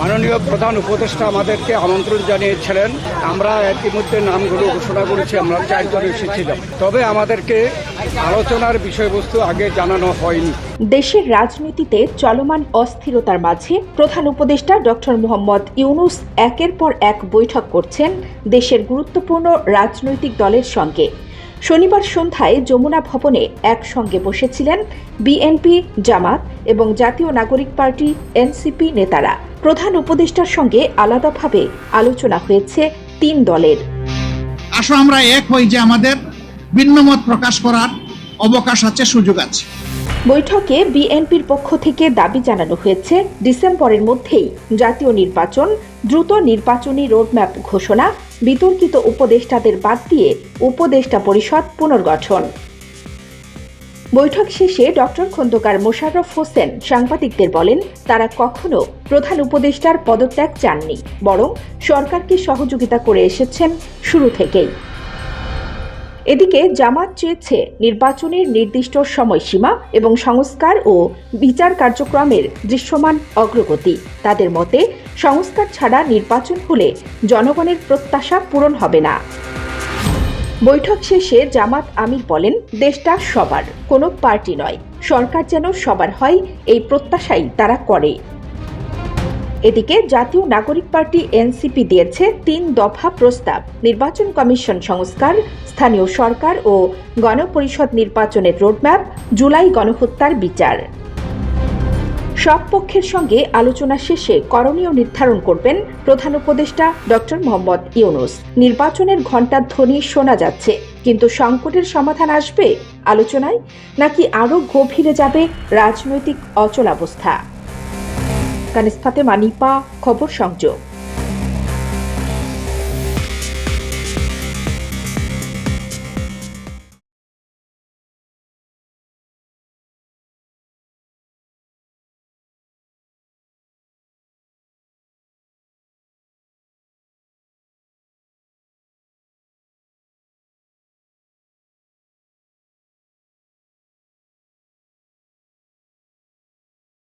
মাননীয় প্রধান উপদেষ্টা আমাদেরকে আমন্ত্রণ জানিয়েছিলেন। আমরা ইতিমধ্যে নামগুলো ঘোষণা করেছি, আমরা 4 জন এসেছিলাম। তবে আমাদেরকে আলোচনার বিষয়বস্তু আগে জানানো হয়নি। দেশের রাজনীতিতে চলমান অস্থিরতার মাঝে প্রধান উপদেষ্টা ডক্টর মোহাম্মদ ইউনূস একের পর এক বৈঠক করছেন দেশের গুরুত্বপূর্ণ রাজনৈতিক দলের সঙ্গে। শনিবার সন্ধ্যায় যমুনা ভবনে একসঙ্গে বসেছিলেন বিএনপি, জামাত এবং জাতীয় নাগরিক পার্টি এনসিপি নেতারা। প্রধান উপদেষ্টার সঙ্গে আলাদাভাবে আলোচনা হয়েছে 3 দলের। আসো আমরা এক হই যে আমাদের ভিন্নমত প্রকাশ করার অবকাশ আছে, সুযোগ আছে। বৈঠকে বিএনপির পক্ষ থেকে দাবি জানানো হয়েছে ডিসেম্বরের মধ্যেই জাতীয় নির্বাচন, দ্রুত নির্বাচনী রোডম্যাপ ঘোষণা, বিতর্কিত উপদেষ্টাদের বাদ দিয়ে উপদেষ্টা পরিষদ পুনর্গঠন। বৈঠক শেষে ডক্টর খন্দকার মোশাররফ হোসেন সাংবাদিকদের বলেন, তারা কখনো প্রধান উপদেষ্টার পদত্যাগ চাননি, বরং সরকারকে সহযোগিতা করে এসেছেন শুরু থেকেই। এদিকে জামাত চেয়েছে নির্বাচনের নির্দিষ্ট সময়সীমা এবং সংস্কার ও বিচার কার্যক্রমের দৃশ্যমান অগ্রগতি। তাদের মতে সংস্কার ছাড়া নির্বাচন হলে জনগণের প্রত্যাশা পূরণ হবে না। বৈঠক শেষে জামাত আমির বলেন, দেশটা সবার, কোনো পার্টি নয়, সরকার যেন সবার হয় এই প্রত্যাশাই তারা করে। এদিকে জাতীয় নাগরিক পার্টি এনসিপি দিয়েছে 3 দফা প্রস্তাব: নির্বাচন কমিশন সংস্কার, স্থানীয় সরকার ও গণপরিষদ নির্বাচনের রোডম্যাপ, জুলাই গণহত্যার বিচার। সব পক্ষের সঙ্গে আলোচনা শেষে করণীয় নির্ধারণ করবেন প্রধান উপদেষ্টা ডক্টর মোহাম্মদ ইউনূস। নির্বাচনের ঘণ্টার ধ্বনি শোনা যাচ্ছে, কিন্তু সংকটের সমাধান আসবে আলোচনায়, নাকি আরও গভীরে যাবে রাজনৈতিক অচলাবস্থা? কানিস ফাতেমা, নিপা, খবর সংযোগ।